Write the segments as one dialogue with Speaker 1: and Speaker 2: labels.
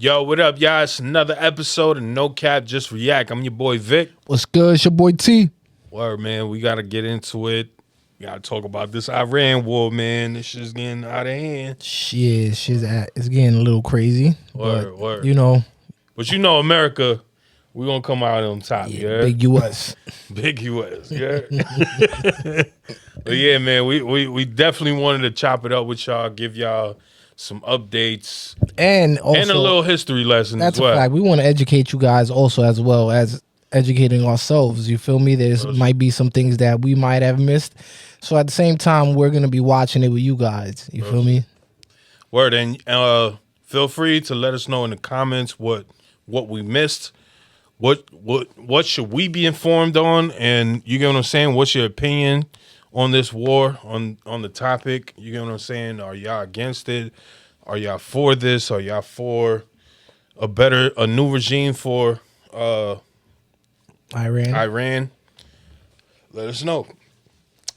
Speaker 1: Yo, what up, y'all? It's another episode of No Cap, Just React. I'm your boy, Vic.
Speaker 2: What's good? It's your boy, T.
Speaker 1: Word, man. We got to get into it. We got to talk about this Iran war, man. This shit's getting out of hand.
Speaker 2: It's getting a little crazy.
Speaker 1: Word.
Speaker 2: You know.
Speaker 1: But you know, America, we're going to come out on top, yeah?
Speaker 2: Big U.S.
Speaker 1: Big U.S., yeah? But yeah, man, we definitely wanted to chop it up with y'all, give y'all some updates.
Speaker 2: And also,
Speaker 1: and a little history lesson as well.
Speaker 2: That's a fact. We want to educate you guys also as well as educating ourselves. You feel me? There's might be some things that we might have missed. So at the same time, we're going to be watching it with you guys. You feel me?
Speaker 1: Word. And feel free to let us know in the comments what we missed. What should we be informed on? And you get what I'm saying? What's your opinion on this war, on the topic? You get what I'm saying? Are y'all against it? Are y'all for this? Are y'all for a new regime for Iran? Let us know.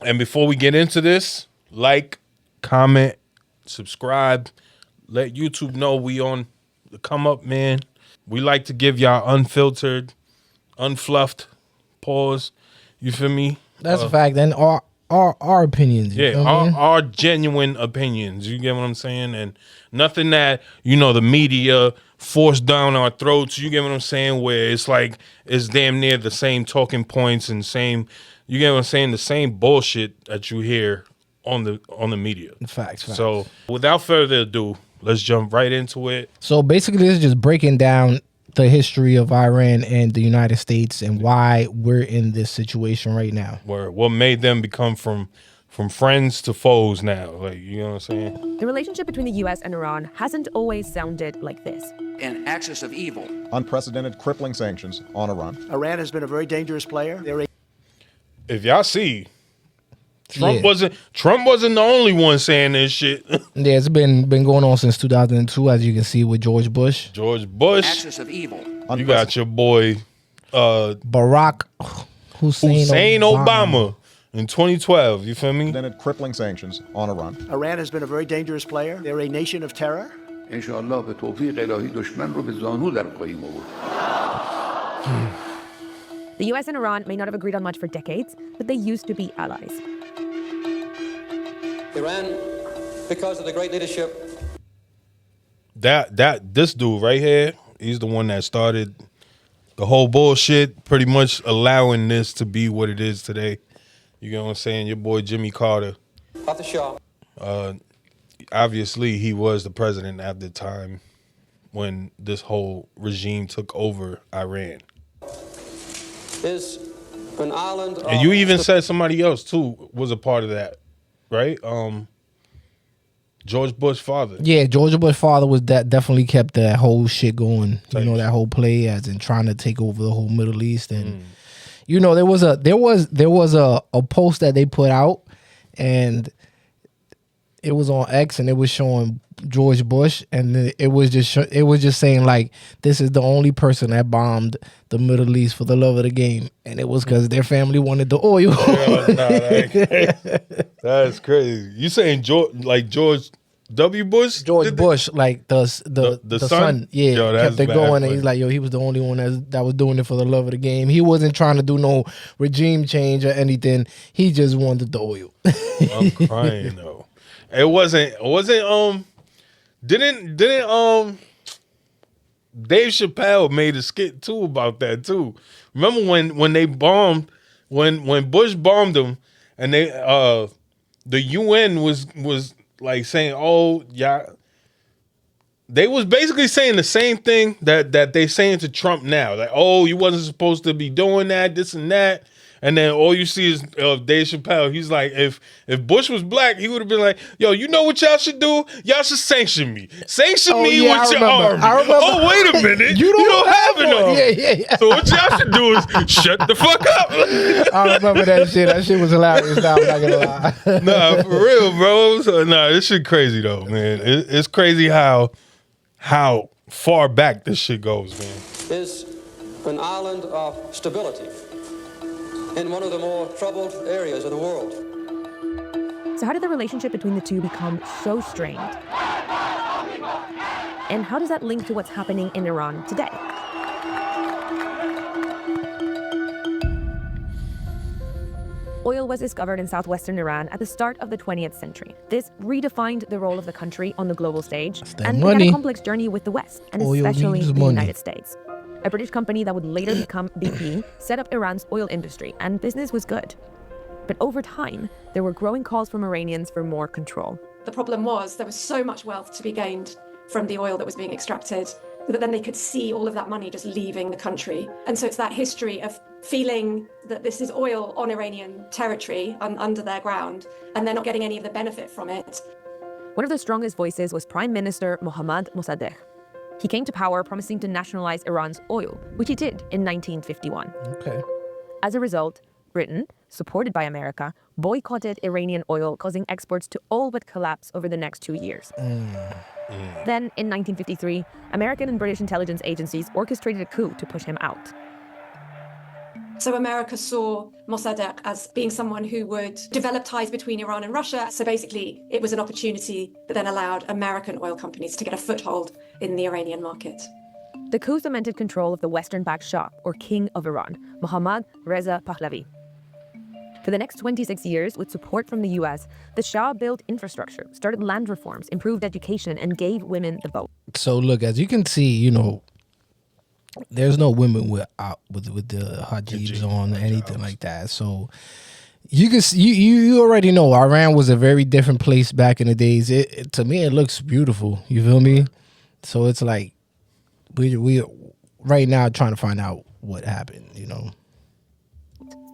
Speaker 1: And before we get into this, like, comment, subscribe, let YouTube know we on the come up, man. We like to give y'all unfiltered, unfluffed pause. You feel me?
Speaker 2: That's a fact. And our opinions.
Speaker 1: Yeah, our genuine opinions. You get what I'm saying? And nothing that, the media forced down our throats. You get what I'm saying? Where it's like, it's damn near the same talking points and you get what I'm saying? The same bullshit that you hear on the media.
Speaker 2: Facts.
Speaker 1: So without further ado, let's jump right into it.
Speaker 2: So basically, this is just breaking down the history of Iran and the United States and why we're in this situation right now.
Speaker 1: What made them become from friends to foes now? Like, you know what I'm saying?
Speaker 3: The relationship between the U.S. and Iran hasn't always sounded like this.
Speaker 4: An axis of evil.
Speaker 5: Unprecedented crippling sanctions on Iran.
Speaker 6: Iran has been a very dangerous player.
Speaker 1: If y'all see, Trump wasn't the only one saying this shit.
Speaker 2: Yeah, it's been going on since 2002, as you can see with George Bush.
Speaker 4: Axis of evil.
Speaker 1: You got your boy
Speaker 2: Barack Hussein
Speaker 1: Obama in 2012. You feel me?
Speaker 5: Unprecedented crippling sanctions on Iran.
Speaker 6: Iran has been a very dangerous player. They're a nation of terror.
Speaker 7: انشاءالله به توفیق الهی دشمن رو به زانو در خواهیم آورد.
Speaker 3: The U.S. and Iran may not have agreed on much for decades, but they used to be allies.
Speaker 8: Iran, because of the great leadership.
Speaker 1: This dude right here, he's the one that started the whole bullshit, pretty much allowing this to be what it is today. You know what I'm saying? Your boy Jimmy Carter.
Speaker 8: Not the Shah.
Speaker 1: Obviously, he was the president at the time when this whole regime took over Iran.
Speaker 8: Is an island.
Speaker 1: And you even said somebody else too was a part of that, right? George Bush father.
Speaker 2: Yeah, George Bush father was definitely kept that whole shit going. That whole play as in trying to take over the whole Middle East. And there was a post that they put out, and it was on X, and it was showing George Bush, and it was just saying like, this is the only person that bombed the Middle East for the love of the game, and it was because their family wanted the oil.
Speaker 1: That's crazy. You saying George W. Bush?
Speaker 2: George Bush, like the son. Yeah,
Speaker 1: yo,
Speaker 2: kept it going, and he's like, he was the only one that was doing it for the love of the game. He wasn't trying to do no regime change or anything. He just wanted the oil.
Speaker 1: I'm crying though. It wasn't Didn't Dave Chappelle made a skit too about that too. Remember when they bombed, when Bush bombed them, and they the UN was like saying, oh yeah, they was basically saying the same thing that they saying to Trump now, like, oh, you wasn't supposed to be doing that, this and that. And then all you see is Dave Chappelle. He's like, if Bush was black, he would have been like, yo, you know what y'all should do? Y'all should sanction me. Sanction me with your army. Oh, wait a minute. You don't have an army. Yeah. So what y'all should do is shut the fuck up.
Speaker 2: I remember that shit. That shit was hilarious. Now I'm not gonna lie.
Speaker 1: Nah, for real, bro. So, this shit crazy though, man. It's crazy how far back this shit goes, man.
Speaker 8: Is an island of stability in one of the more troubled areas of the world.
Speaker 3: So how did the relationship between the two become so strained? And how does that link to what's happening in Iran today? Oil was discovered in southwestern Iran at the start of the 20th century. This redefined the role of the country on the global stage and began a complex journey with the West, and especially the United States. A British company that would later become BP set up Iran's oil industry, and business was good. But over time, there were growing calls from Iranians for more control.
Speaker 9: The problem was there was so much wealth to be gained from the oil that was being extracted that then they could see all of that money just leaving the country. And so it's that history of feeling that this is oil on Iranian territory under their ground, and they're not getting any of the benefit from it.
Speaker 3: One of the strongest voices was Prime Minister Mohammad Mossadegh. He came to power promising to nationalize Iran's oil, which he did in 1951.
Speaker 2: Okay.
Speaker 3: As a result, Britain, supported by America, boycotted Iranian oil, causing exports to all but collapse over the next 2 years. Then, in 1953, American and British intelligence agencies orchestrated a coup to push him out.
Speaker 9: So America saw Mossadegh as being someone who would develop ties between Iran and Russia. So basically, it was an opportunity that then allowed American oil companies to get a foothold in the Iranian market.
Speaker 3: The coup cemented control of the Western-backed Shah, or King of Iran, Mohammad Reza Pahlavi. For the next 26 years, with support from the US, the Shah built infrastructure, started land reforms, improved education, and gave women the vote.
Speaker 2: So look, as you can see, there's no women with the hijabs on or anything like that. So you can you already know Iran was a very different place back in the days. To me, it looks beautiful. You feel me? So it's like we right now trying to find out what happened.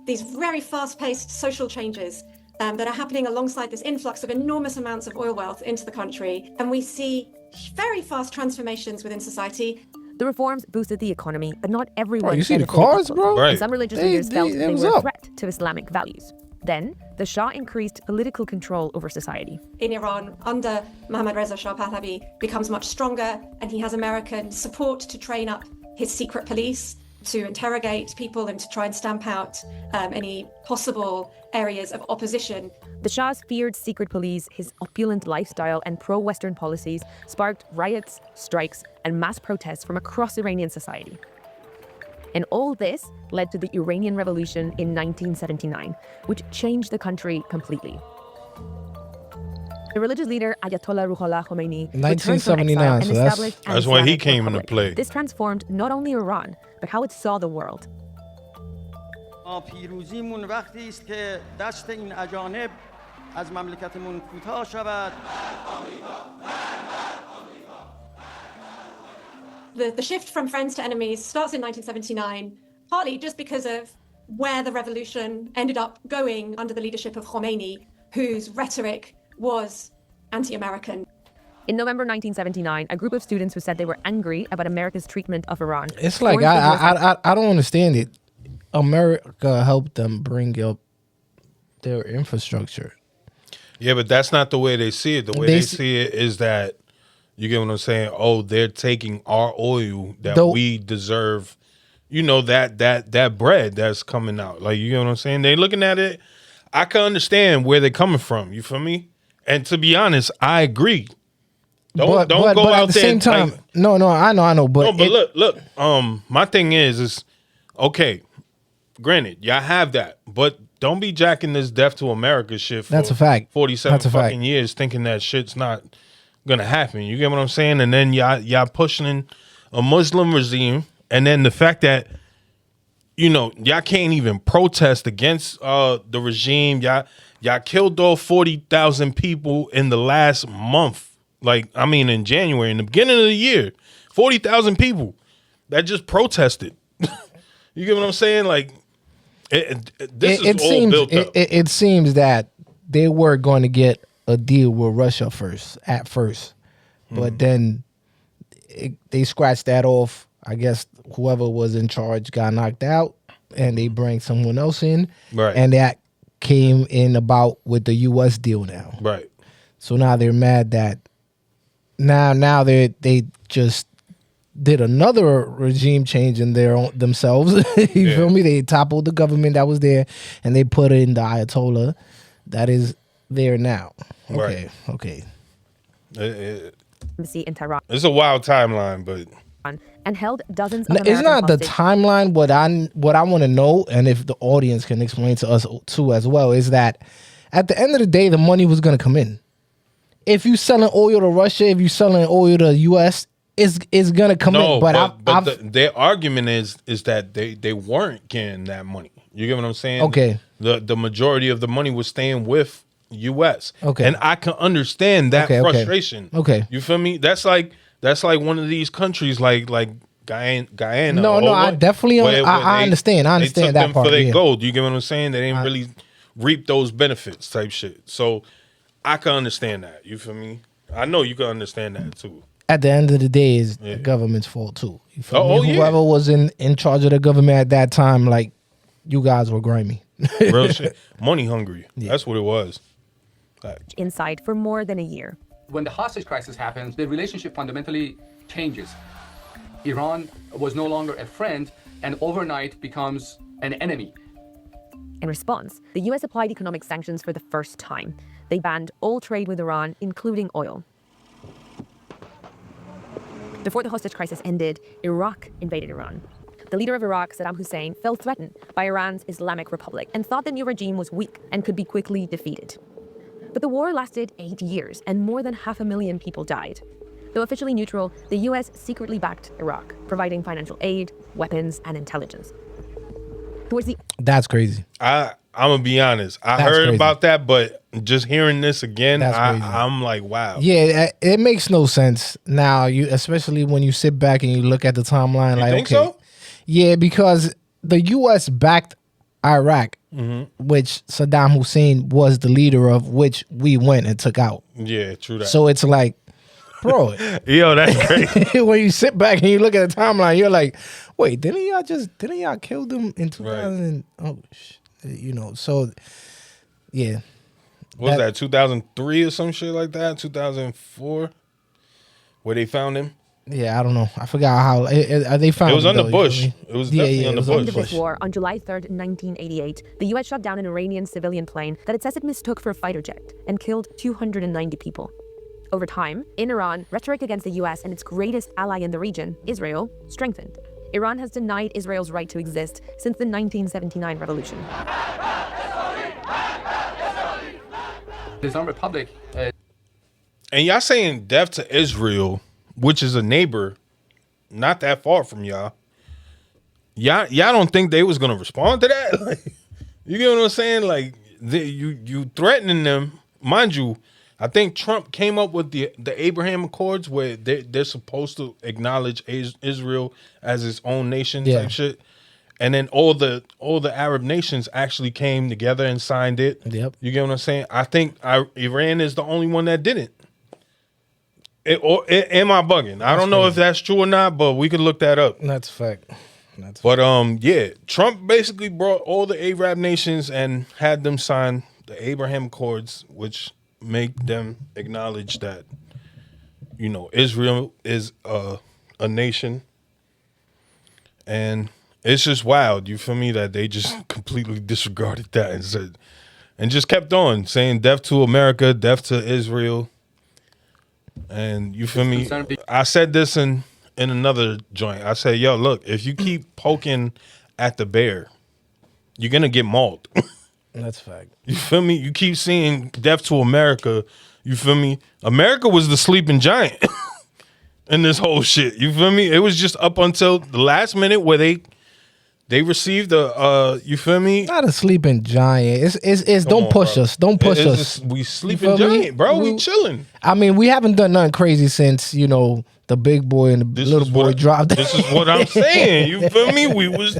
Speaker 9: These very fast-paced social changes that are happening alongside this influx of enormous amounts of oil wealth into the country, and we see very fast transformations within society.
Speaker 3: The reforms boosted the economy, but not everyone.
Speaker 2: Bro, you see the
Speaker 3: benefited
Speaker 2: cars,
Speaker 3: equally.
Speaker 2: bro?
Speaker 1: Right.
Speaker 3: And some religious leaders felt they were a threat to Islamic values. Then, the Shah increased political control over society.
Speaker 9: In Iran, under Mohammad Reza Shah Pahlavi, becomes much stronger, and he has American support to train up his secret police, to interrogate people and to try and stamp out any possible areas of opposition.
Speaker 3: The Shah's feared secret police, his opulent lifestyle, and pro-Western policies sparked riots, strikes, and mass protests from across Iranian society. And all this led to the Iranian Revolution in 1979, which changed the country completely. The religious leader Ayatollah Ruhollah Khomeini returned from exile and established an
Speaker 1: that's when he
Speaker 3: Islamic
Speaker 1: came into
Speaker 3: Republic.
Speaker 1: play.
Speaker 3: This transformed not only Iran, but how it saw the world.
Speaker 10: پیروزیمون وقتی است که دست این اجانب از مملکتمون کوتاه شود.
Speaker 9: The shift from friends to enemies starts in 1979, partly just because of where the revolution ended up going under the leadership of Khomeini, whose rhetoric was anti-American.
Speaker 3: In November 1979, a group of students who said they were angry about America's treatment of Iran.
Speaker 2: It's like I don't understand it. America helped them bring up their infrastructure.
Speaker 1: Yeah, but that's not the way they see it. The way they see it is that, you get what I'm saying? Oh, they're taking our oil that we deserve. That bread that's coming out. Like, you get what I'm saying? They looking at it. I can understand where they're coming from. You feel me? And to be honest, I agree. Don't go out there.
Speaker 2: At the same time, like, no, I know. But
Speaker 1: look. My thing is okay. Granted, y'all have that, but don't be jacking this death to America shit for
Speaker 2: that's a fact.
Speaker 1: 47 fucking years, thinking that shit's not gonna happen. You get what I'm saying? And then y'all pushing a Muslim regime, and then the fact that y'all can't even protest against the regime. Y'all killed off 40,000 people in the last month. In January, in the beginning of the year, 40,000 people that just protested. You get what I'm saying? Like, this is all built up.
Speaker 2: It seems that they were going to get a deal with Russia at first, but then they scratched that off. I guess whoever was in charge got knocked out, and they bring someone else in,
Speaker 1: right?
Speaker 2: And that came in about with the U.S. deal now,
Speaker 1: right?
Speaker 2: So now they're mad that now they just did another regime change in themselves. You feel me? They toppled the government that was there, and they put in the Ayatollah that is there now. Okay,
Speaker 1: right.
Speaker 2: Okay.
Speaker 3: embassy in Tehran.
Speaker 1: It's a wild timeline, but
Speaker 3: And held dozens of
Speaker 2: It's
Speaker 3: American
Speaker 2: not the
Speaker 3: hostage-
Speaker 2: timeline. What I want to know, and if the audience can explain to us too as well, is that at the end of the day, the money was going to come in. If you selling oil to Russia, if you selling oil to U.S., it's going to come in.
Speaker 1: But their argument is that they weren't getting that money. You get what I'm saying?
Speaker 2: Okay.
Speaker 1: The majority of the money was staying with U.S.
Speaker 2: Okay.
Speaker 1: And I can understand that frustration.
Speaker 2: Okay.
Speaker 1: You feel me? That's like one of these countries like Guyana.
Speaker 2: No, I definitely I understand. I understand
Speaker 1: they took
Speaker 2: that
Speaker 1: them
Speaker 2: part.
Speaker 1: for their
Speaker 2: Yeah.
Speaker 1: gold. You get what I'm saying? They didn't really reap those benefits type shit. So I can understand that. You feel me? I know you can understand that too.
Speaker 2: At the end of the day, it's the government's fault too. You feel me?
Speaker 1: Oh, yeah.
Speaker 2: Whoever was in charge of the government at that time, like, you guys were grimy.
Speaker 1: Real shit. Money hungry. Yeah. That's what it was. Fact.
Speaker 3: inside for more than a year.
Speaker 11: When the hostage crisis happens, the relationship fundamentally changes. Iran was no longer a friend and overnight becomes an enemy.
Speaker 3: In response, the US applied economic sanctions for the first time. They banned all trade with Iran, including oil. Before the hostage crisis ended, Iraq invaded Iran. The leader of Iraq, Saddam Hussein, felt threatened by Iran's Islamic Republic and thought the new regime was weak and could be quickly defeated. But the war lasted 8 years and more than 500,000 people died. Though officially neutral, the US secretly backed Iraq, providing financial aid, weapons, and intelligence.
Speaker 2: That's crazy.
Speaker 1: I'm gonna be honest. I heard about that, but just hearing this again, I'm like, wow.
Speaker 2: Yeah, it makes no sense now. Especially when you sit back and you look at the timeline.
Speaker 1: You
Speaker 2: like,
Speaker 1: think
Speaker 2: okay,
Speaker 1: so?
Speaker 2: Yeah, because the U.S. backed Iraq, which Saddam Hussein was the leader of, which we went and took out.
Speaker 1: Yeah, true that.
Speaker 2: So it's like, bro,
Speaker 1: yo, that's crazy.
Speaker 2: When you sit back and you look at the timeline, you're like, wait, didn't y'all kill them in 2000? Right. So yeah.
Speaker 1: What was that 2003 or some shit like that? 2004, where they found him.
Speaker 2: Yeah, I don't know. I forgot how they found.
Speaker 1: It was under
Speaker 2: though,
Speaker 1: Bush. It was definitely under Bush.
Speaker 3: At the end of this war, on July 3rd, 1988, the U.S. shot down an Iranian civilian plane that it says it mistook for a fighter jet and killed 290 people. Over time, in Iran, rhetoric against the U.S. and its greatest ally in the region, Israel, strengthened. Iran has denied Israel's right to exist since the 1979 revolution.
Speaker 11: The Islamic Republic.
Speaker 1: And y'all saying death to Israel, which is a neighbor, not that far from y'all. Y'all don't think they was gonna respond to that? Like, you get what I'm saying? Like, you threatening them, mind you. I think Trump came up with the Abraham Accords where they're supposed to acknowledge Israel as its own nation type shit, and then all the Arab nations actually came together and signed it.
Speaker 2: Yep.
Speaker 1: You get what I'm saying? I think Iran is the only one that didn't. Am I bugging? I don't know if that's true or not, but we could look that up.
Speaker 2: That's a fact.
Speaker 1: Yeah, Trump basically brought all the Arab nations and had them sign the Abraham Accords, which make them acknowledge that, Israel is a nation. And it's just wild, you feel me, that they just completely disregarded that and just kept on saying death to America, death to Israel. And you feel me? I said this in another joint. I said, yo, look, if you keep poking at the bear, you're gonna get mauled.
Speaker 2: That's a fact.
Speaker 1: You feel me? You keep seeing death to America. You feel me? America was the sleeping giant in this whole shit. You feel me? It was just up until the last minute where they received you feel me?
Speaker 2: Not a sleeping giant. It's don't push us. Don't push us.
Speaker 1: We sleeping giant, bro. We chilling.
Speaker 2: I mean, we haven't done nothing crazy since, the big boy and the little boy dropped.
Speaker 1: This is what I'm saying. You feel me? We was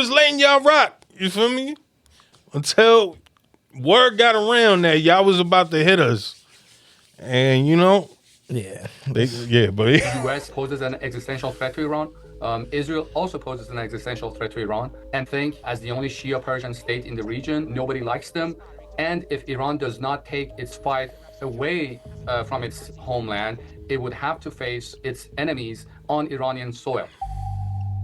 Speaker 1: letting y'all rock. You feel me? Until word got around that y'all was about to hit us. And
Speaker 2: yeah.
Speaker 1: But
Speaker 11: The U.S. poses an existential threat to Iran. Israel also poses an existential threat to Iran, and think as the only Shia Persian state in the region, nobody likes them. And if Iran does not take its fight away from its homeland, it would have to face its enemies on Iranian soil.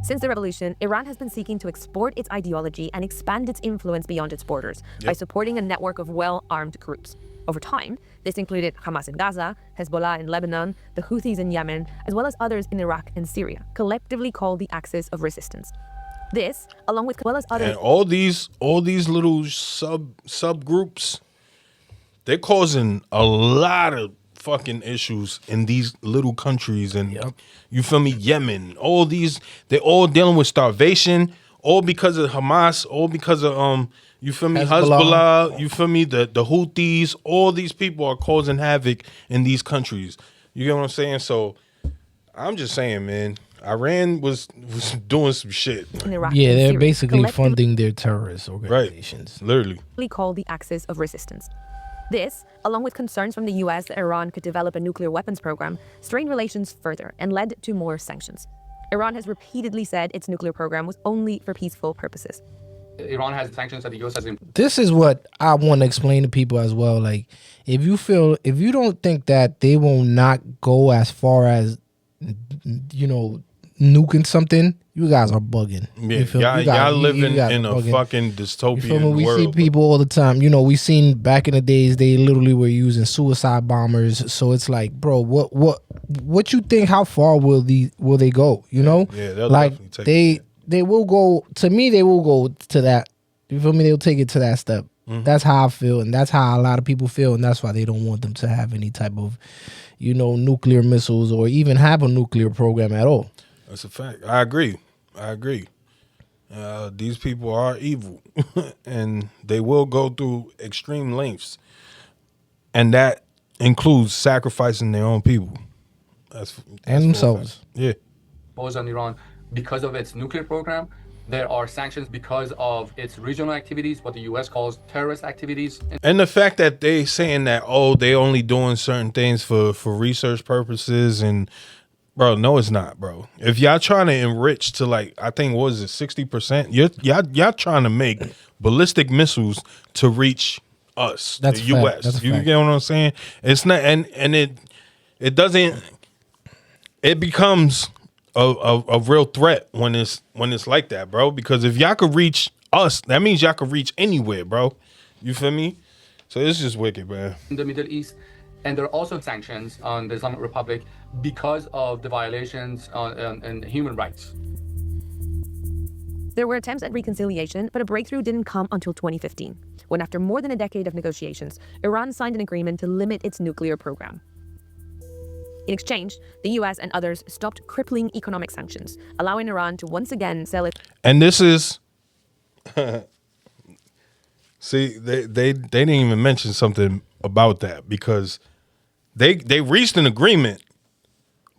Speaker 3: Since the revolution, Iran has been seeking to export its ideology and expand its influence beyond its borders by supporting a network of well-armed groups. Over time, this included Hamas in Gaza, Hezbollah in Lebanon, the Houthis in Yemen, as well as others in Iraq and Syria, collectively called the Axis of Resistance. This, along with others,
Speaker 1: and all these little subgroups, they're causing a lot of fucking issues in these little countries, and you feel me, Yemen, all these, they're all dealing with starvation, all because of Hamas, all because of you feel me, Hezbollah, you feel me, the Houthis, all these people are causing havoc in these countries. You get what I'm saying? So I'm just saying, man, Iran was doing some shit.
Speaker 2: Yeah, they're basically funding their terrorist organizations.
Speaker 1: Right. Literally.
Speaker 3: Called the Axis of Resistance. This, along with concerns from the US that Iran could develop a nuclear weapons program, strained relations further and led to more sanctions. Iran has repeatedly said its nuclear program was only for peaceful purposes.
Speaker 11: Iran has sanctions that the US has imposed.
Speaker 2: This is what I want to explain to people as well. Like, if you don't think that they will not go as far as, you know, nuking something, you guys are bugging.
Speaker 1: Yeah, y'all living in a fucking dystopian
Speaker 2: We
Speaker 1: world.
Speaker 2: see people all the time. You know, we seen back in the days they literally were using suicide bombers. So it's like, bro, what you think? How far will they go? You know,
Speaker 1: they'll
Speaker 2: like
Speaker 1: definitely take
Speaker 2: they will go. To me, they will go to that. You feel me? They'll take it to that step. That's how I feel, and that's how a lot of people feel, and that's why they don't want them to have any type of, you know, nuclear missiles or even have a nuclear program at all.
Speaker 1: That's a fact. I agree. These people are evil, and they will go through extreme lengths, and that includes sacrificing their own people. That's
Speaker 2: themselves.
Speaker 1: Yeah.
Speaker 11: Imposed on Iran because of its nuclear program. There are sanctions because of its regional activities, what the U.S. calls terrorist activities.
Speaker 1: And the fact that they saying that, they only doing certain things for research purposes, and bro, no, it's not, bro. If y'all trying to enrich to, like, I think, what is it, 60%? Y'all trying to make ballistic missiles to reach us,
Speaker 2: That's
Speaker 1: the U.S.
Speaker 2: That's
Speaker 1: you get what I'm saying? It's not, and it doesn't. It becomes a real threat when it's like that, bro. Because if y'all could reach us, that means y'all could reach anywhere, bro. You feel me? So it's just wicked, man.
Speaker 11: In the Middle East, and there are also sanctions on the Islamic Republic because of the violations on human rights.
Speaker 3: There were attempts at reconciliation, but a breakthrough didn't come until 2015, when after more than a decade of negotiations, Iran signed an agreement to limit its nuclear program. In exchange, the US and others stopped crippling economic sanctions, allowing Iran to once again sell it.
Speaker 1: And this is, see, they didn't even mention something about that, because they reached an agreement,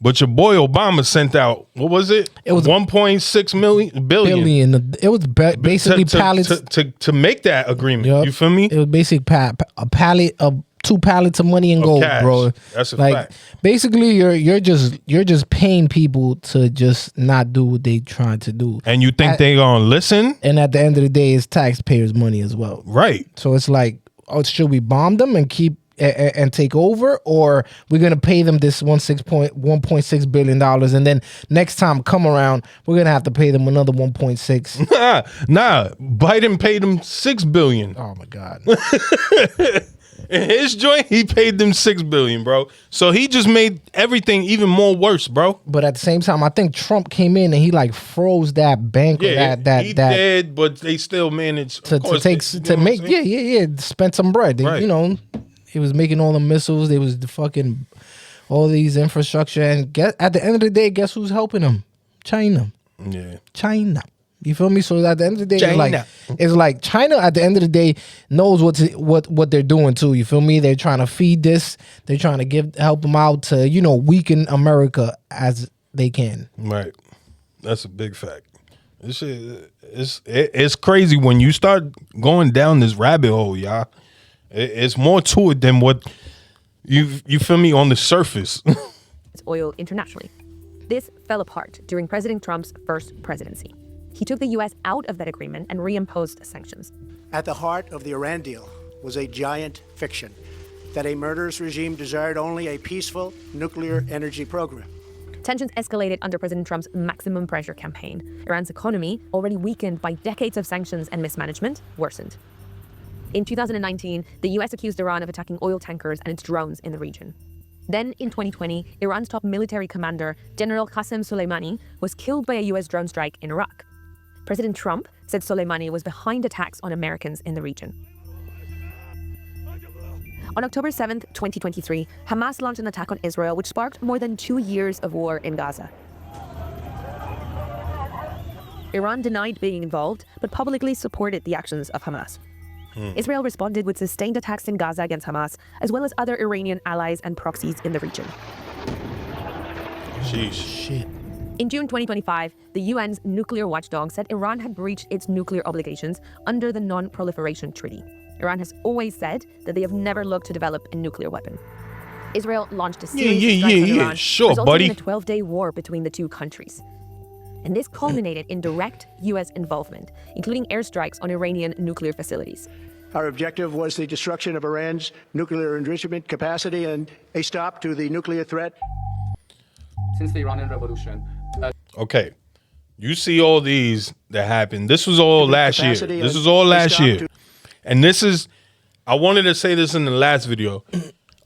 Speaker 1: but your boy Obama sent out, what was it? It was 1.6 billion.
Speaker 2: It was basically pallets
Speaker 1: to make that agreement.
Speaker 2: Yep.
Speaker 1: You feel me?
Speaker 2: It was basically a pallet of 2 pallets of money and gold,
Speaker 1: cash.
Speaker 2: bro.
Speaker 1: That's a
Speaker 2: like,
Speaker 1: fact.
Speaker 2: Basically, you're just paying people to just not do what they trying to do.
Speaker 1: And you think they gonna listen?
Speaker 2: And at the end of the day, it's taxpayers' money as well.
Speaker 1: Right.
Speaker 2: So it's like, should we bomb them and keep and take over, or we're gonna pay them this $1.6 billion, and then next time come around, we're gonna have to pay them another 1.6.
Speaker 1: Nah. Biden paid them $6 billion.
Speaker 2: Oh my God.
Speaker 1: In his joint, he paid them $6 billion, bro. So he just made everything even more worse, bro.
Speaker 2: But at the same time, I think Trump came in and he like froze that bank.
Speaker 1: Yeah,
Speaker 2: that
Speaker 1: he did, but they still managed
Speaker 2: to make spend some bread.
Speaker 1: Right.
Speaker 2: You know, he was making all the missiles. They was the fucking all these infrastructure, and at the end of the day, guess who's helping them? China.
Speaker 1: Yeah,
Speaker 2: China. You feel me? So at the end of the day, it's like China at the end of the day knows what they're doing too. You feel me? They're trying to feed this. They're trying to help them out to, you know, weaken America as they can.
Speaker 1: Right. That's a big fact. This shit, it's crazy when you start going down this rabbit hole, y'all. It's more to it than what you feel me on the surface.
Speaker 3: Oil internationally. This fell apart during President Trump's first presidency. He took the U.S. out of that agreement and reimposed sanctions.
Speaker 6: At the heart of the Iran deal was a giant fiction that a murderous regime desired only a peaceful nuclear energy program.
Speaker 3: Tensions escalated under President Trump's maximum pressure campaign. Iran's economy, already weakened by decades of sanctions and mismanagement, worsened. In 2019, the US accused Iran of attacking oil tankers and its drones in the region. Then, in 2020, Iran's top military commander, General Qasem Soleimani, was killed by a US drone strike in Iraq. President Trump said Soleimani was behind attacks on Americans in the region. On October 7, 2023, Hamas launched an attack on Israel, which sparked more than 2 years of war in Gaza. Iran denied being involved, but publicly supported the actions of Hamas. Israel responded with sustained attacks in Gaza against Hamas, as well as other Iranian allies and proxies in the region.
Speaker 1: Shit.
Speaker 3: In June 2025, the UN's nuclear watchdog said Iran had breached its nuclear obligations under the Non-Proliferation Treaty. Iran has always said that they have never looked to develop a nuclear weapon. Israel launched a series of strikes on Iran, resulting in a 12-day war between the two countries. And this culminated in direct U.S. involvement, including airstrikes on Iranian nuclear facilities.
Speaker 6: Our objective was the destruction of Iran's nuclear enrichment capacity and a stop to the nuclear threat.
Speaker 11: Since the Iranian Revolution.
Speaker 1: Okay. You see all these that happened. This was all last year. This was all last year. And this is, I wanted to say this in the last video.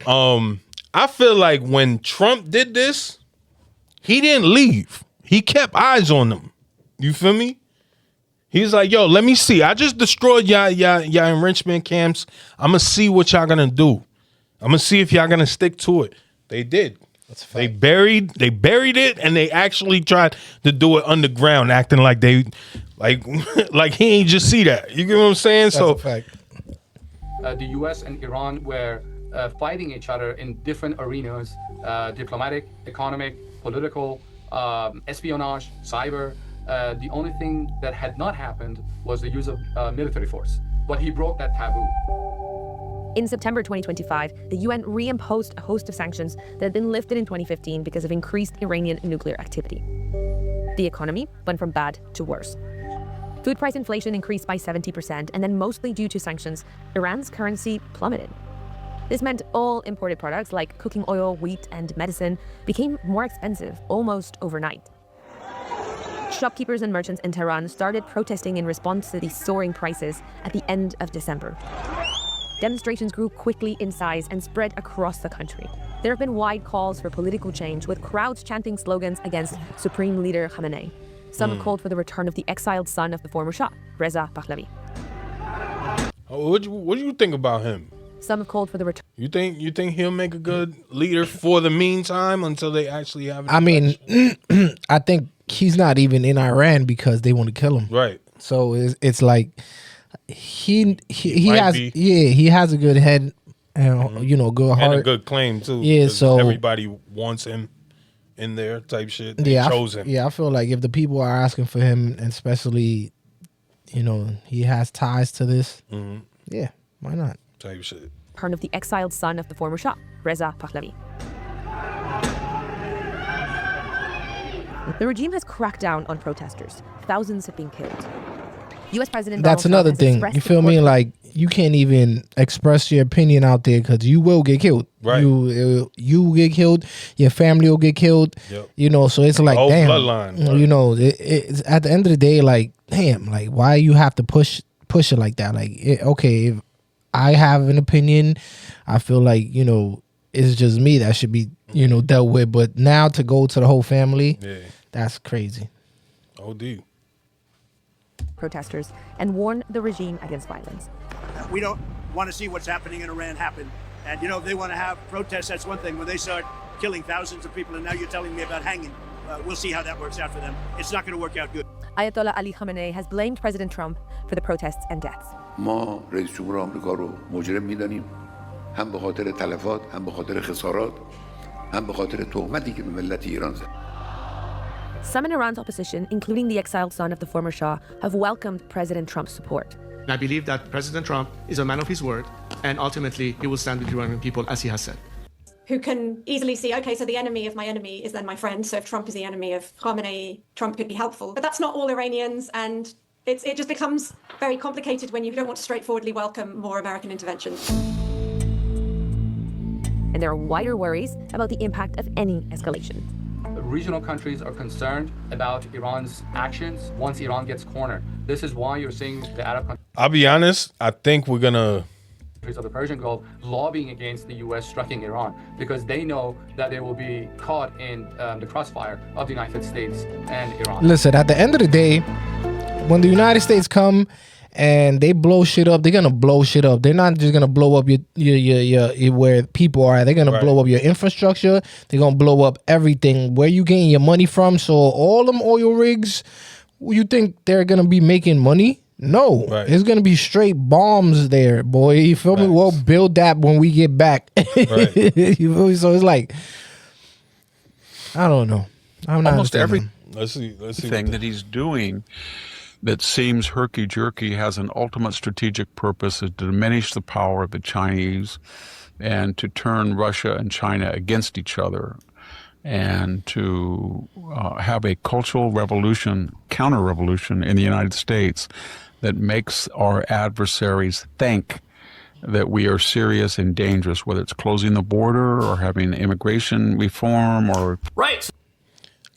Speaker 1: I feel like when Trump did this, he didn't leave. He kept eyes on them. You feel me? He's like, yo, let me see. I just destroyed y'all enrichment camps. I'm going to see what y'all going to do. I'm going to see if y'all going to stick to it. They did. They buried it, and they actually tried to do it underground, acting like they, like he ain't just see that. You get what I'm saying?
Speaker 2: That's a fact.
Speaker 11: The U.S. and Iran were fighting each other in different arenas: diplomatic, economic, political, espionage, cyber. The only thing that had not happened was the use of military force. But he broke that taboo.
Speaker 3: In September 2025, the UN reimposed a host of sanctions that had been lifted in 2015 because of increased Iranian nuclear activity. The economy went from bad to worse. Food price inflation increased by 70%, and then mostly due to sanctions, Iran's currency plummeted. This meant all imported products like cooking oil, wheat, and medicine became more expensive almost overnight. Shopkeepers and merchants in Tehran started protesting in response to these soaring prices at the end of December. Demonstrations grew quickly in size and spread across the country. There have been wide calls for political change, with crowds chanting slogans against Supreme Leader Khamenei. Some have called for the return of the exiled son of the former Shah, Reza Pahlavi.
Speaker 1: What do you think about him?
Speaker 3: Some have called for the return.
Speaker 1: You think he'll make a good leader for the meantime until they actually have an
Speaker 2: election? I mean, I think he's not even in Iran because they want to kill him.
Speaker 1: Right.
Speaker 2: So it's like he has a good head and good heart
Speaker 1: and a good claim too.
Speaker 2: Yeah, so
Speaker 1: everybody wants him in there type shit. They chose him.
Speaker 2: Yeah, I feel like if the people are asking for him, and especially he has ties to this.
Speaker 1: Mm-hmm.
Speaker 2: Yeah, why not?
Speaker 1: Type shit.
Speaker 3: Return of the exiled son of the former Shah, Reza Pahlavi. The regime has cracked down on protesters. Thousands have been killed. U.S. President
Speaker 2: That's another thing. You feel me? Like, you can't even express your opinion out there because you will get killed.
Speaker 1: Right.
Speaker 2: You get killed. Your family will get killed.
Speaker 1: Yep.
Speaker 2: So it's like, damn.
Speaker 1: Bloodline. Right.
Speaker 2: It's at the end of the day, like, damn, like, why you have to push it like that? Like, okay, if I have an opinion, I feel like, it's just me that should be, dealt with. But now to go to the whole family, that's crazy.
Speaker 1: OD.
Speaker 3: Protesters and warn the regime against violence.
Speaker 6: We don't want to see what's happening in Iran happen. And, if they want to have protests, that's one thing. When they start killing thousands of people, and now you're telling me about hanging, we'll see how that works out for them. It's not going to work out good.
Speaker 3: Ayatollah Ali Khamenei has blamed President Trump for the protests and deaths.
Speaker 7: ما رئیس جمهور آمریکا رو مجرم می‌دانیم، هم به خاطر تلفات، هم به خاطر خسارات، هم به خاطر تهمتی که به ملت ایران زد.
Speaker 3: Some in Iran's opposition, including the exiled son of the former Shah, have welcomed President Trump's support.
Speaker 12: I believe that President Trump is a man of his word, and ultimately he will stand with the Iranian people, as he has said.
Speaker 9: Who can easily see, okay, so the enemy of my enemy is then my friend. So if Trump is the enemy of Khamenei, Trump could be helpful. But that's not all Iranians, and it just becomes very complicated when you don't want to straightforwardly welcome more American intervention.
Speaker 3: And there are wider worries about the impact of any escalation.
Speaker 11: regional countries are concerned about Iran's actions once Iran gets cornered. This is why you're seeing the Arab
Speaker 1: I'll be honest, I think we're gonna
Speaker 11: of the Persian Gulf lobbying against the U.S. striking Iran because they know that they will be caught in the crossfire of the United States and Iran.
Speaker 2: Listen, at the end of the day, when the United States come and they blow shit up, they're gonna blow shit up. They're not just gonna blow up your where people are. They're gonna blow up your infrastructure. They're gonna blow up everything. Where you getting your money from? So all them oil rigs, you think they're gonna be making money? No, it's gonna be straight bombs there, boy. You feel me? We'll build that when we get back. You feel me? So it's like, I don't know. I'm not
Speaker 13: almost every
Speaker 1: let's see
Speaker 13: thing that he's doing that seems herky-jerky has an ultimate strategic purpose is to diminish the power of the Chinese and to turn Russia and China against each other and to have a cultural revolution, counter-revolution in the United States that makes our adversaries think that we are serious and dangerous, whether it's closing the border or having immigration reform or...
Speaker 1: Right.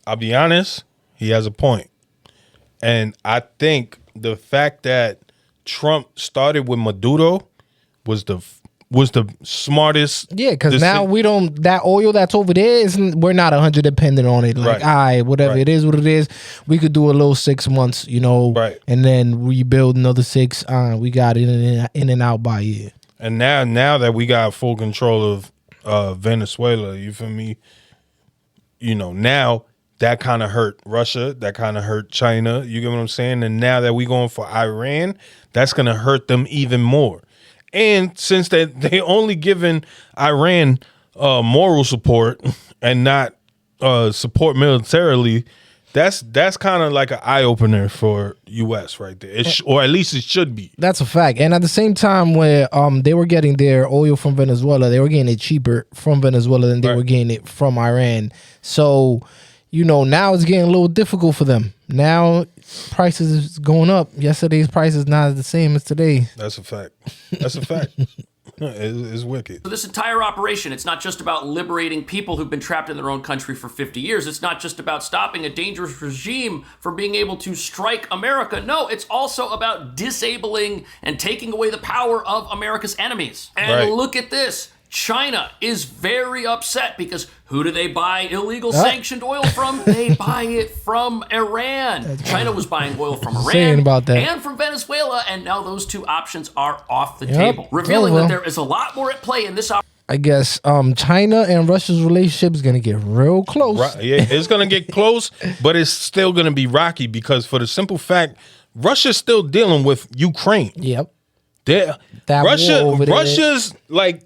Speaker 1: I'll be honest, he has a point. And I think the fact that Trump started with Maduro was the smartest.
Speaker 2: Yeah, because now we don't, that oil that's over there, we're not 100 dependent on it. Like, all right, whatever it is what it is. We could do a little 6 months, you know, and then rebuild another 6. We got it in and out by year.
Speaker 1: And now that we got full control of Venezuela, you feel me? You know, now that kind of hurt Russia. That kind of hurt China. You get what I'm saying? And now that we going for Iran, that's going to hurt them even more. And since they only giving Iran moral support and not support militarily, that's kind of like an eye opener for U.S. right there, or at least it should be.
Speaker 2: That's a fact. And at the same time, where they were getting their oil from Venezuela, they were getting it cheaper from Venezuela than they were getting it from Iran. So, you know, now it's getting a little difficult for them. Now prices is going up. Yesterday's price is not the same as today.
Speaker 1: That's a fact. That's a fact. It's wicked.
Speaker 14: So this entire operation, it's not just about liberating people who've been trapped in their own country for 50 years. It's not just about stopping a dangerous regime from being able to strike America. No, it's also about disabling and taking away the power of America's enemies. And look at this. China is very upset because who do they buy illegal sanctioned oil from? They buy it from Iran. China was buying oil from Iran and from Venezuela, and now those two options are off the table, revealing that there is a lot more at play in this operation.
Speaker 2: I guess China and Russia's relationship is going to get real close.
Speaker 1: Yeah, it's going to get close, but it's still going to be rocky because for the simple fact, Russia's still dealing with Ukraine.
Speaker 2: Yep.
Speaker 1: Russia's like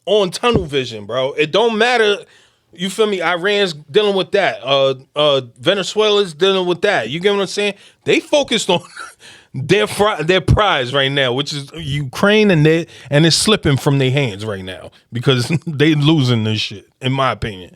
Speaker 1: on tunnel vision, bro. It don't matter. You feel me? Iran's dealing with that. Venezuela's dealing with that. You get what I'm saying? They focused on their prize right now, which is Ukraine, and it's slipping from their hands right now because they losing this shit, in my opinion.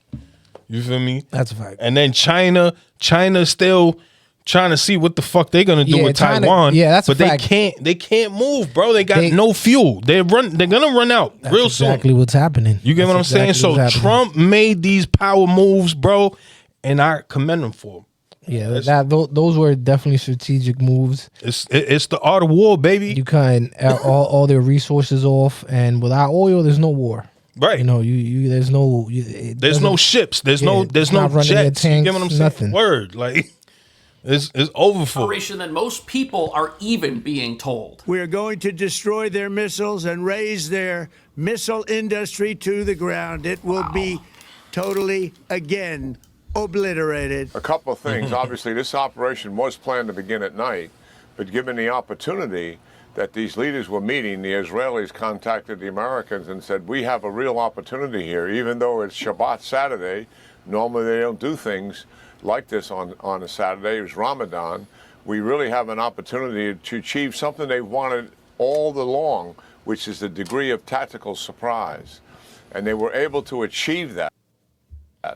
Speaker 1: You feel me?
Speaker 2: That's a fact.
Speaker 1: And then China's still trying to see what the fuck they're gonna do with Taiwan.
Speaker 2: Yeah, that's a
Speaker 1: fact. They can't move, bro. They got no fuel. They're gonna run out real soon.
Speaker 2: Exactly what's happening.
Speaker 1: You get what I'm saying? So Trump made these power moves, bro, and I commend him for them.
Speaker 2: Yeah, those were definitely strategic moves.
Speaker 1: It's the art of war, baby.
Speaker 2: You cut all their resources off, and without oil, there's no war.
Speaker 1: Right.
Speaker 2: You know, there's no
Speaker 1: ships. There's no jets. You get what I'm saying?
Speaker 2: Nothing.
Speaker 1: Word, like. It's over for
Speaker 14: operation than most people are even being told.
Speaker 6: We are going to destroy their missiles and raise their missile industry to the ground. It will be totally, again, obliterated.
Speaker 15: A couple of things. Obviously, this operation was planned to begin at night, but given the opportunity that these leaders were meeting, the Israelis contacted the Americans and said, we have a real opportunity here, even though it's Shabbat Saturday. Normally, they don't do things like this on a Saturday. It was Ramadan. We really have an opportunity to achieve something they wanted all along, which is the degree of tactical surprise. And they were able to achieve that.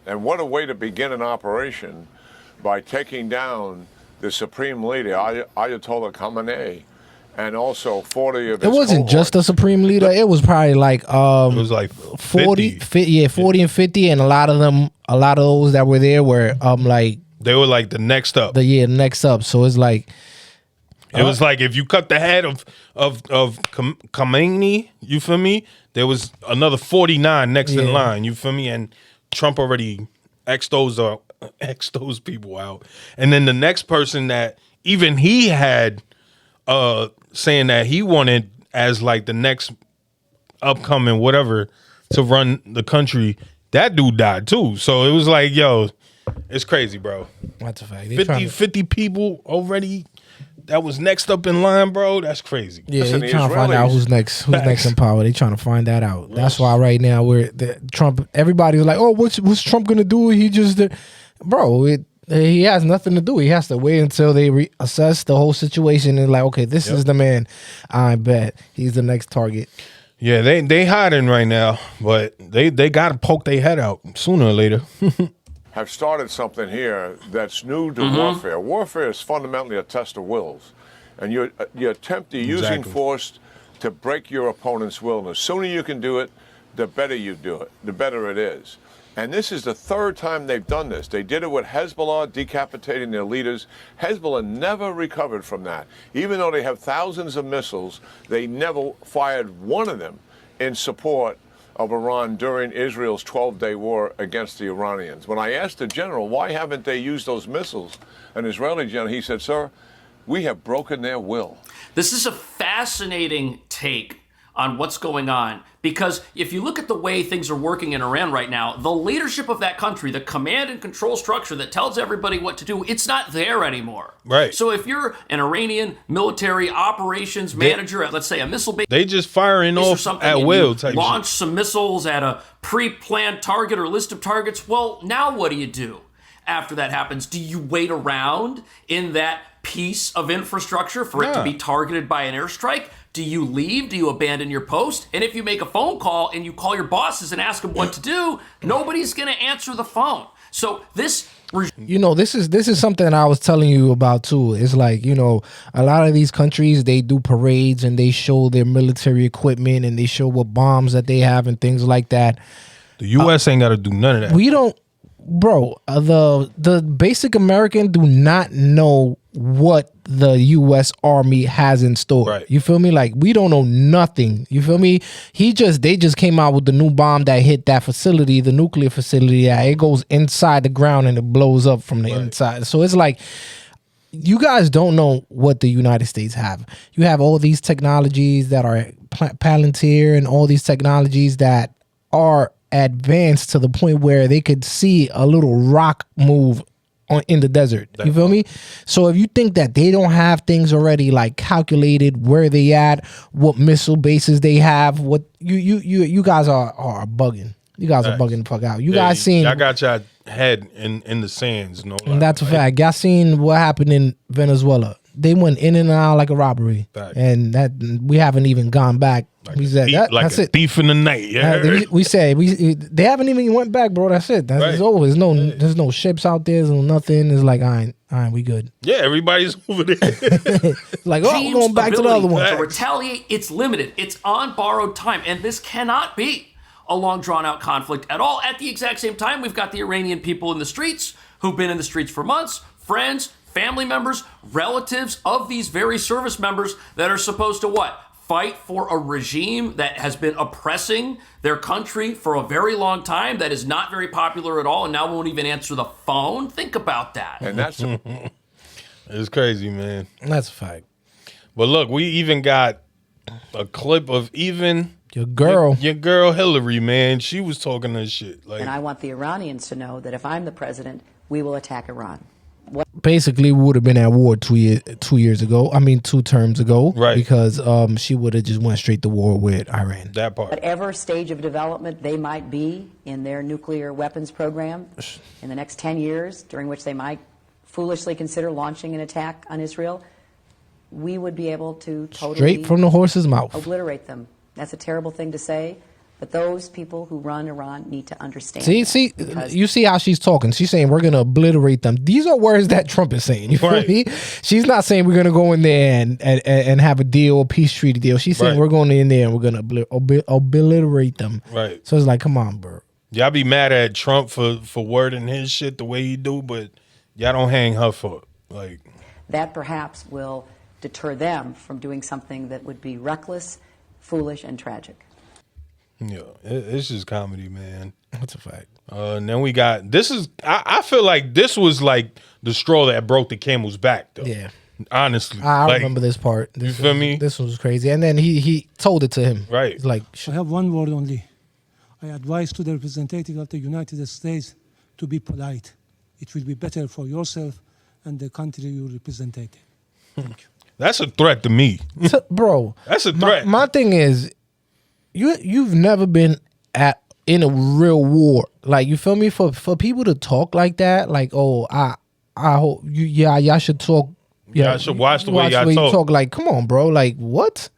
Speaker 15: And what a way to begin an operation by taking down the supreme leader, Ayatollah Khamenei, and also 40 of his
Speaker 2: It wasn't just a supreme leader. It was probably like it
Speaker 1: was like
Speaker 2: 40 and 50, and a lot of them a lot of those that were there were like
Speaker 1: they were like the next up.
Speaker 2: Next up. So it's like
Speaker 1: it was like if you cut the head of Khamenei, you feel me? There was another 49 next in line, you feel me? And Trump already X those people out. And then the next person that even he had saying that he wanted as like the next upcoming whatever to run the country, that dude died too. So it was like, yo, it's crazy, bro.
Speaker 2: That's a fact.
Speaker 1: 50 people already that was next up in line, bro. That's crazy.
Speaker 2: Yeah, they're trying to find out who's next in power. They trying to find that out. That's why right now Trump. Everybody's like, oh, what's Trump gonna do? He just, he has nothing to do. He has to wait until they assess the whole situation and like, okay, this is the man. I bet he's the next target.
Speaker 1: Yeah, they hiding right now, but they got to poke their head out sooner or later.
Speaker 15: Have started something here that's new to warfare. Warfare is fundamentally a test of wills, and you attempt using force to break your opponent's will. And the sooner you can do it, the better you do it, the better it is. And this is the third time they've done this. They did it with Hezbollah, decapitating their leaders. Hezbollah never recovered from that. Even though they have thousands of missiles, they never fired one of them in support of Iran during Israel's 12-day war against the Iranians. When I asked the general, why haven't they used those missiles, an Israeli general, he said, sir, we have broken their will.
Speaker 14: This is a fascinating take on what's going on, because if you look at the way things are working in Iran right now, the leadership of that country, the command and control structure that tells everybody what to do, it's not there anymore.
Speaker 1: Right.
Speaker 14: So if you're an Iranian military operations manager at, let's say, a missile base,
Speaker 1: they just firing off at will.
Speaker 14: Launch some missiles at a pre-planned target or list of targets. Well, now what do you do after that happens? Do you wait around in that piece of infrastructure for it to be targeted by an airstrike? Do you leave? Do you abandon your post? And if you make a phone call and you call your bosses and ask them what to do, nobody's going to answer the phone. So this
Speaker 2: this is something that I was telling you about too. It's like, a lot of these countries, they do parades and they show their military equipment and they show what bombs that they have and things like that.
Speaker 1: The U.S. ain't got to do none of that.
Speaker 2: We don't, bro. The basic American do not know what the U.S. Army has in store.
Speaker 1: Right.
Speaker 2: You feel me? Like, we don't know nothing. You feel me? They just came out with the new bomb that hit that facility, the nuclear facility. Yeah, it goes inside the ground and it blows up from the inside. So it's like, you guys don't know what the United States have. You have all these technologies that are Palantir and all these technologies that are advanced to the point where they could see a little rock move in the desert. You feel me? So if you think that they don't have things already like calculated, where they at, what missile bases they have, what you guys are bugging. You guys are bugging the fuck out. You guys seen?
Speaker 1: I got your head in the sands. No,
Speaker 2: and that's a fact. Y'all seen what happened in Venezuela? They went in and out like a robbery, and that we haven't even gone back.
Speaker 1: Like
Speaker 2: we said that's
Speaker 1: a
Speaker 2: it.
Speaker 1: Thief in the night. Yeah,
Speaker 2: we said they haven't even went back, bro. That's it. That's over. There's no ships out there. There's no nothing. It's like, all right, we good.
Speaker 1: Yeah, everybody's over there.
Speaker 2: Like, we're going back to the other one.
Speaker 14: To retaliate, it's limited. It's on borrowed time, and this cannot be a long drawn out conflict at all. At the exact same time, we've got the Iranian people in the streets who've been in the streets for months, friends, family members, relatives of these very service members that are supposed to what? Fight for a regime that has been oppressing their country for a very long time, that is not very popular at all, and now won't even answer the phone. Think about that.
Speaker 15: And that's
Speaker 1: it's crazy, man.
Speaker 2: That's a fact.
Speaker 1: But look, we even got a clip of even
Speaker 2: your girl
Speaker 1: Hillary, man. She was talking that shit. Like,
Speaker 16: and I want the Iranians to know that if I'm the president, we will attack Iran.
Speaker 2: Basically, we would have been at war 2 terms ago,
Speaker 1: right?
Speaker 2: Because she would have just went straight to war with Iran.
Speaker 1: That part.
Speaker 16: Whatever stage of development they might be in their nuclear weapons program in the next 10 years, during which they might foolishly consider launching an attack on Israel, we would be able to totally
Speaker 2: straight from the horse's mouth
Speaker 16: obliterate them. That's a terrible thing to say. But those people who run Iran need to understand.
Speaker 2: See, you see how she's talking. She's saying we're going to obliterate them. These are words that Trump is saying. You feel me? She's not saying we're going to go in there and have a deal, a peace treaty deal. She's saying we're going in there and we're going to obliterate them.
Speaker 1: Right.
Speaker 2: So it's like, come on, bro.
Speaker 1: Y'all be mad at Trump for wording his shit the way he do, but y'all don't hang her for like.
Speaker 16: That perhaps will deter them from doing something that would be reckless, foolish, and tragic.
Speaker 1: Yeah, it's just comedy, man.
Speaker 2: That's a fact.
Speaker 1: And then we got I feel like this was like the straw that broke the camel's back, though.
Speaker 2: Yeah.
Speaker 1: Honestly.
Speaker 2: I remember this part.
Speaker 1: You feel me?
Speaker 2: This was crazy. And then he told it to him.
Speaker 1: Right.
Speaker 2: He's like,
Speaker 17: I have one word only. I advise to the representative of the United States to be polite. It will be better for yourself and the country you represent. Thank you.
Speaker 1: That's a threat to me.
Speaker 2: Bro.
Speaker 1: That's a threat.
Speaker 2: My thing is, you've never been in a real war. Like, you feel me? For people to talk like that, like, oh, I hope y'all should talk. Yeah,
Speaker 1: y'all should watch the way y'all
Speaker 2: talk. Like, come on, bro. Like, what?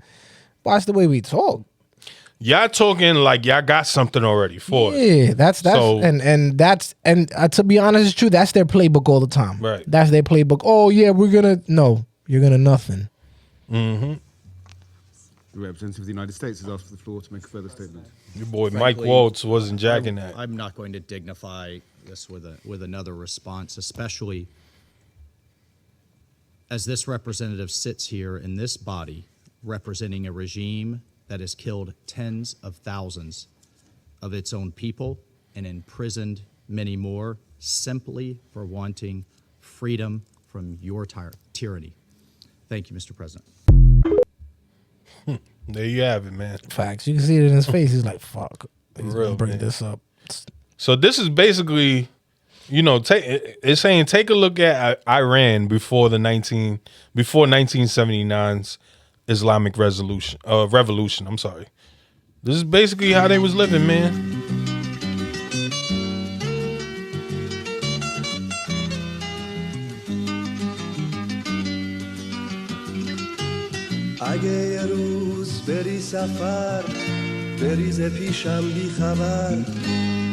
Speaker 2: Watch the way we talk.
Speaker 1: Y'all talking like y'all got something already for it.
Speaker 2: Yeah, that's
Speaker 1: So-
Speaker 2: and to be honest, it's true. That's their playbook all the time.
Speaker 1: Right.
Speaker 2: That's their playbook. Oh yeah, you're gonna nothing.
Speaker 1: Mm-hmm.
Speaker 18: The representative of the United States has asked for the floor to make a further statement.
Speaker 1: Your boy
Speaker 19: Frankly,
Speaker 1: Mike Waltz wasn't jacking that.
Speaker 19: I'm not going to dignify this with another response, especially as this representative sits here in this body representing a regime that has killed tens of thousands of its own people and imprisoned many more simply for wanting freedom from your tyranny. Thank you, Mr. President.
Speaker 1: There you have it, man.
Speaker 2: Facts. You can see it in his face. He's like, "Fuck." He's
Speaker 1: Real,
Speaker 2: gonna bring
Speaker 1: man.
Speaker 2: this up.
Speaker 1: So this is basically, it's saying take a look at Iran before 1979's Islamic revolution. I'm sorry. This is basically how they was living, man.
Speaker 20: اگه یه روز بری سفر بریز پیشم بی خبر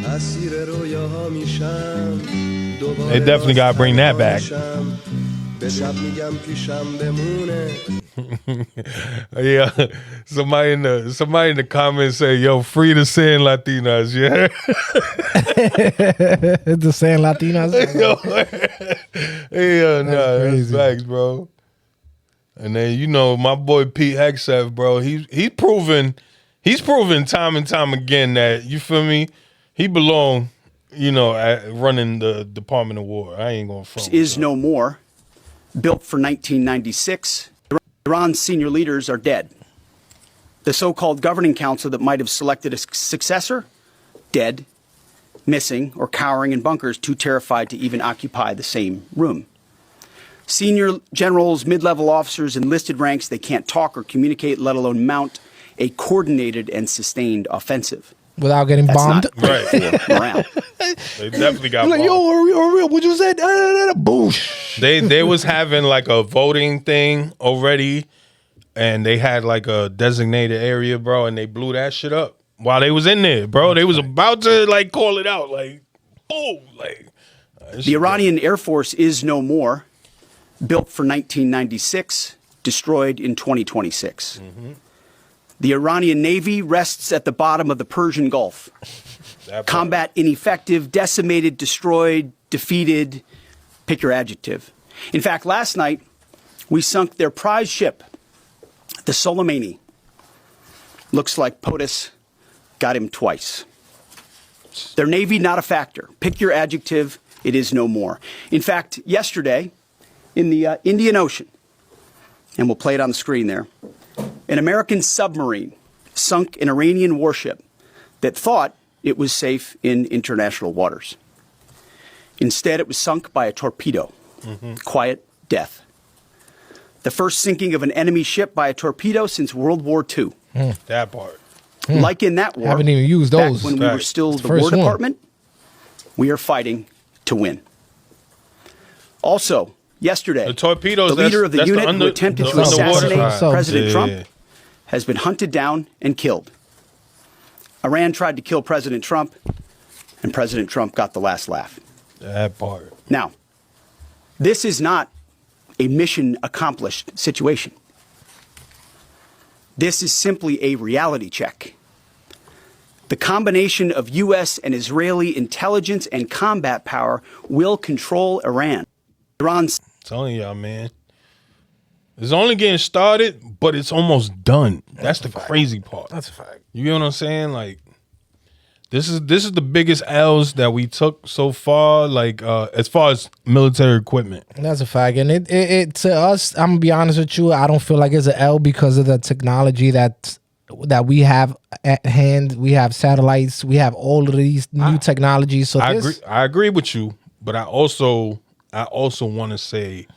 Speaker 20: اسیر رویاها میشم
Speaker 1: They definitely gotta bring that back.
Speaker 20: به شب میگم پیشم بمونه
Speaker 1: Yeah, somebody in the comments say, "Yo, free the San Latinas." Yeah,
Speaker 2: The San Latinas.
Speaker 1: yeah, no, that's facts, bro. And then my boy Pete Hegseth, bro. He's proven time and time again that, you feel me, he belong, at running the Department of War. I ain't gonna front.
Speaker 6: Is no more. Built for 1996. Iran's senior leaders are dead. The so-called governing council that might have selected a successor, dead, missing, or cowering in bunkers, too terrified to even occupy the same room. Senior generals, mid-level officers, enlisted ranks, they can't talk or communicate, let alone mount a coordinated and sustained offensive.
Speaker 2: Without getting bombed.
Speaker 1: Right.
Speaker 6: Morale.
Speaker 1: They definitely got
Speaker 2: Like,
Speaker 1: bombed.
Speaker 2: yo, what you said? Boosh.
Speaker 1: They was having like a voting thing already, and they had like a designated area, bro, and they blew that shit up while they was in there, bro. They was about to like call it out, like, boom, like.
Speaker 6: The Iranian Air Force is no more. Built for 1996, destroyed in 2026. The Iranian Navy rests at the bottom of the Persian Gulf. Combat ineffective, decimated, destroyed, defeated, pick your adjective. In fact, last night, we sunk their prize ship, the Soleimani. Looks like POTUS got him twice. Their Navy, not a factor. Pick your adjective, it is no more. In fact, yesterday, in the Indian Ocean, and we'll play it on the screen there, an American submarine sunk an Iranian warship that thought it was safe in international waters. Instead, it was sunk by a torpedo. Quiet death. The first sinking of an enemy ship by a torpedo since World War II.
Speaker 1: That part.
Speaker 6: Like in that war,
Speaker 2: Haven't even used
Speaker 6: back
Speaker 2: those.
Speaker 6: when we were still
Speaker 2: It's
Speaker 6: the
Speaker 2: the first
Speaker 6: War
Speaker 2: one.
Speaker 6: Department, we are fighting to win. Also, yesterday,
Speaker 1: The torpedoes,
Speaker 6: the leader of the
Speaker 1: that's
Speaker 6: unit
Speaker 1: under-
Speaker 6: who attempted
Speaker 1: the
Speaker 6: to
Speaker 1: underwater
Speaker 6: assassinate
Speaker 1: side.
Speaker 6: President
Speaker 1: Yeah.
Speaker 6: Trump has been hunted down and killed. Iran tried to kill President Trump, and President Trump got the last laugh.
Speaker 1: That part.
Speaker 6: Now, this is not a mission accomplished situation. This is simply a reality check. The combination of U.S. and Israeli intelligence and combat power will control Iran. Iran's
Speaker 1: telling y'all, man. It's only getting started, but it's almost done. That's the crazy part.
Speaker 2: That's a fact.
Speaker 1: You know what I'm saying? Like, this is the biggest L's that we took so far, like as far as military equipment.
Speaker 2: That's a fact. And it to us, I'm gonna be honest with you, I don't feel like it's an L because of the technology that we have at hand. We have satellites, we have all of these new technologies. So
Speaker 1: I agree with you, but I also want to say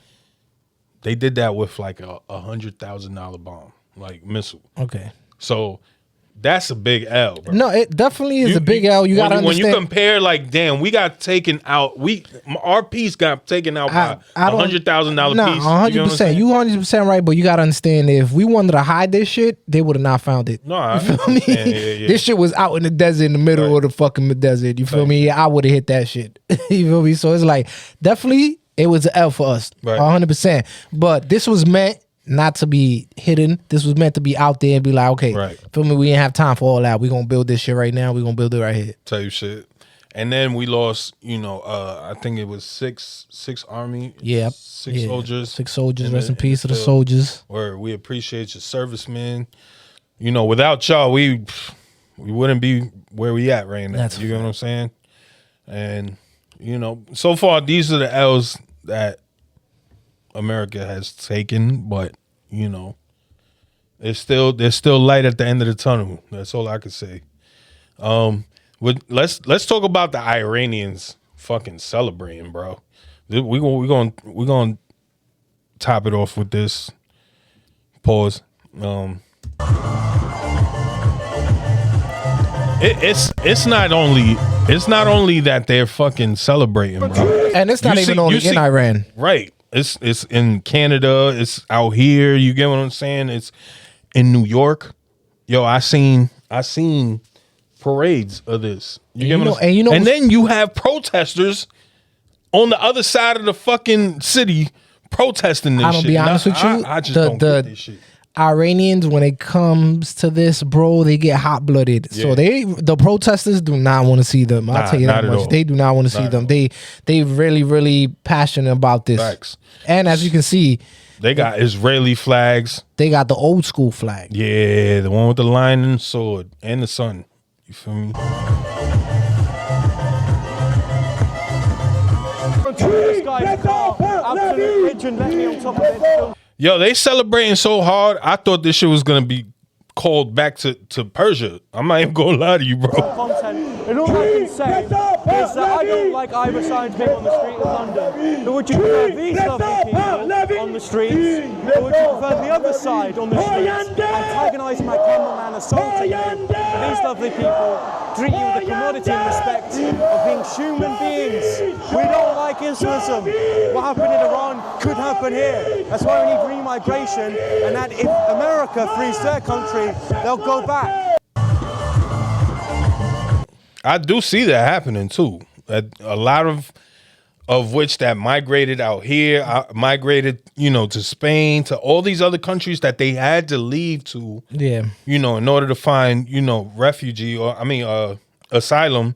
Speaker 1: they did that with like a $100,000 bomb, like missile.
Speaker 2: Okay.
Speaker 1: So that's a big L, bro.
Speaker 2: No, it definitely is a big L. You gotta understand.
Speaker 1: When you compare, like, damn, we got taken out. Our piece got taken out by $100,000 piece.
Speaker 2: 100%. You 100% right, but you gotta understand, if we wanted to hide this shit, they would have not found it.
Speaker 1: No, I
Speaker 2: feel me?
Speaker 1: Yeah.
Speaker 2: This shit was out in the desert, in the middle of the fucking desert. You feel me? I would have hit that shit. You feel me? So it's like, definitely, it was an L for us, 100%. But this was meant not to be hidden. This was meant to be out there and be like, okay, feel me? We didn't have time for all that. We're gonna build this shit right now. We're gonna build it right here.
Speaker 1: Tell you shit. And then we lost, I think it was six army.
Speaker 2: Yeah.
Speaker 1: Six soldiers.
Speaker 2: 6 soldiers. Rest in peace to the soldiers.
Speaker 1: Where we appreciate your servicemen. Without y'all, we wouldn't be where we at right now. You know what I'm saying? And, so far, these are the L's that America has taken, but there's still light at the end of the tunnel. That's all I can say. Let's talk about the Iranians fucking celebrating, bro. We're gonna top it off with this. Pause. It's not only that they're fucking celebrating, bro,
Speaker 2: and it's not even only in Iran,
Speaker 1: right? It's in Canada. It's out here. You get what I'm saying? It's in New York. Yo, I seen parades of this. You get what I'm saying? And then you have protesters on the other side of the fucking city protesting this shit.
Speaker 2: I'm gonna be honest with you.
Speaker 1: I just don't get this shit.
Speaker 2: Iranians, when it comes to this, bro, they get hot blooded. So the protesters do not want to see them. I'll tell you that much. They do not want to see them. They really, really passionate about this.
Speaker 1: Facts.
Speaker 2: And as you can see,
Speaker 1: they got Israeli flags.
Speaker 2: They got the old school flag.
Speaker 1: Yeah, the one with the lion and the sword and the sun. You feel me?
Speaker 10: Absolute pigeon, let me on top of it.
Speaker 1: Yo, they celebrating so hard. I thought this shit was gonna be called back to Persia. I'm not even gonna lie to you, bro.
Speaker 10: Content. And all I can say is that I don't like either side being on the street of London. But would you prefer these lovely people on the streets, or would you prefer the other side on the streets, antagonising my cameraman, assaulting him? These lovely people treat you with the commodity and respect of being human beings. We don't like Islamism. What happened in Iran could happen here. That's why we need remigration, and that if America frees their country, they'll go back.
Speaker 1: I do see that happening too. A lot of which that migrated out here, migrated, to Spain, to all these other countries that they had to leave to.
Speaker 2: Yeah.
Speaker 1: In order to find, refugee or asylum.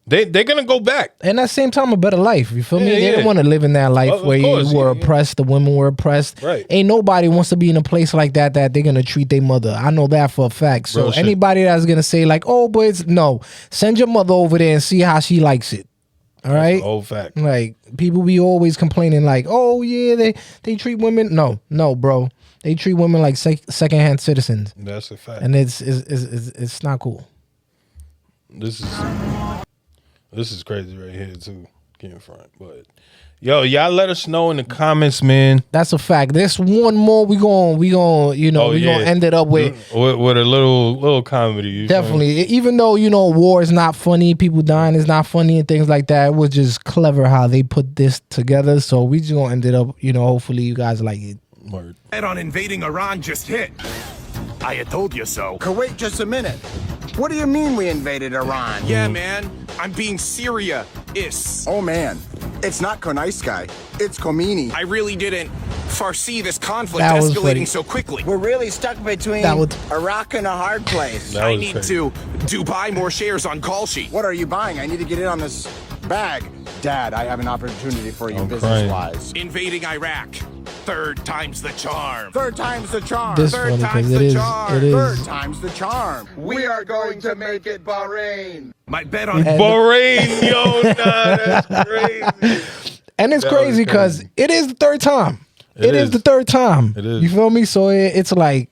Speaker 1: They're gonna go back.
Speaker 2: And at the same time, a better life. You feel me? They didn't want to live in that life where you were oppressed, the women were oppressed.
Speaker 1: Right.
Speaker 2: Ain't nobody wants to be in a place like that they're gonna treat their mother. I know that for a fact. So anybody that's gonna say like, oh, but no, send your mother over there and see how she likes it. All right.
Speaker 1: That's an old fact.
Speaker 2: Like, people be always complaining like, oh yeah, they treat women. No, bro. They treat women like secondhand citizens.
Speaker 1: That's a fact.
Speaker 2: And it's not cool.
Speaker 1: This is crazy right here too. Get in front, but yo, y'all let us know in the comments, man.
Speaker 2: That's a fact. There's one more we gonna end it up with
Speaker 1: a little comedy.
Speaker 2: Definitely, even though war is not funny, people dying is not funny and things like that. It was just clever how they put this together. So we just gonna end it up. Hopefully you guys like it.
Speaker 1: Word.
Speaker 21: On invading Iran just hit. I had told you so.
Speaker 22: Wait just a minute. What do you mean we invaded Iran?
Speaker 21: Yeah, man. I'm being Syria-is.
Speaker 22: Oh, man. It's not Konaiskai. It's Khomeini.
Speaker 21: I really didn't foresee this conflict
Speaker 2: That was
Speaker 21: escalating
Speaker 2: funny.
Speaker 21: so quickly.
Speaker 22: We're really stuck between
Speaker 2: That was-
Speaker 22: Iraq and a hard place.
Speaker 1: That
Speaker 21: I
Speaker 1: was
Speaker 21: need
Speaker 1: crazy.
Speaker 21: to buy more shares on Call Sheet.
Speaker 22: What are you buying? I need to get in on this bag. Dad, I have an opportunity for you
Speaker 1: I'm
Speaker 22: business-wise.
Speaker 21: Invading Iraq. Third time's the charm.
Speaker 22: Third time's the charm.
Speaker 2: This
Speaker 22: Third
Speaker 2: funny
Speaker 22: time's
Speaker 2: because
Speaker 22: the
Speaker 2: it
Speaker 22: charm.
Speaker 2: is.
Speaker 22: Third time's the charm. We are going to make it Bahrain.
Speaker 21: My bet on
Speaker 1: Bahrain, yo, nah, that's crazy.
Speaker 2: And it's
Speaker 1: That was
Speaker 2: crazy because
Speaker 1: crazy.
Speaker 2: it is the third time.
Speaker 1: It
Speaker 2: is
Speaker 1: is.
Speaker 2: the third time.
Speaker 1: It is.
Speaker 2: You feel me? So it's like,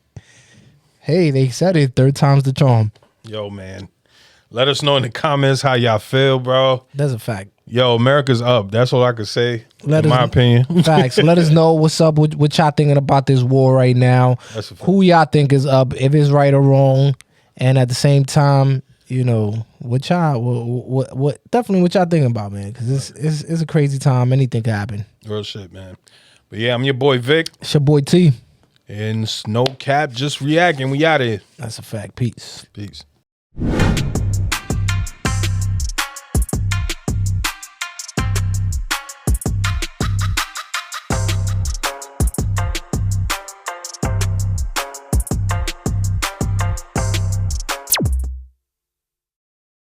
Speaker 2: hey, they said it. Third time's the charm.
Speaker 1: Yo, man. Let us know in the comments how y'all feel, bro.
Speaker 2: That's a fact.
Speaker 1: Yo, America's up. That's all I can say,
Speaker 2: Let
Speaker 1: in
Speaker 2: us-
Speaker 1: my opinion.
Speaker 2: Facts. Let us know what's up. What y'all thinking about this war right now?
Speaker 1: That's a fact.
Speaker 2: Who y'all think is up? If it's right or wrong, and at the same time, you know, what y'all, what definitely what y'all thinking about, man? Because it's a crazy time. Anything can happen.
Speaker 1: Real shit, man. But yeah, I'm your boy Vic.
Speaker 2: It's your boy T.
Speaker 1: And Snow Cap just reacting. We out of here.
Speaker 2: That's a fact. Peace.
Speaker 1: Peace.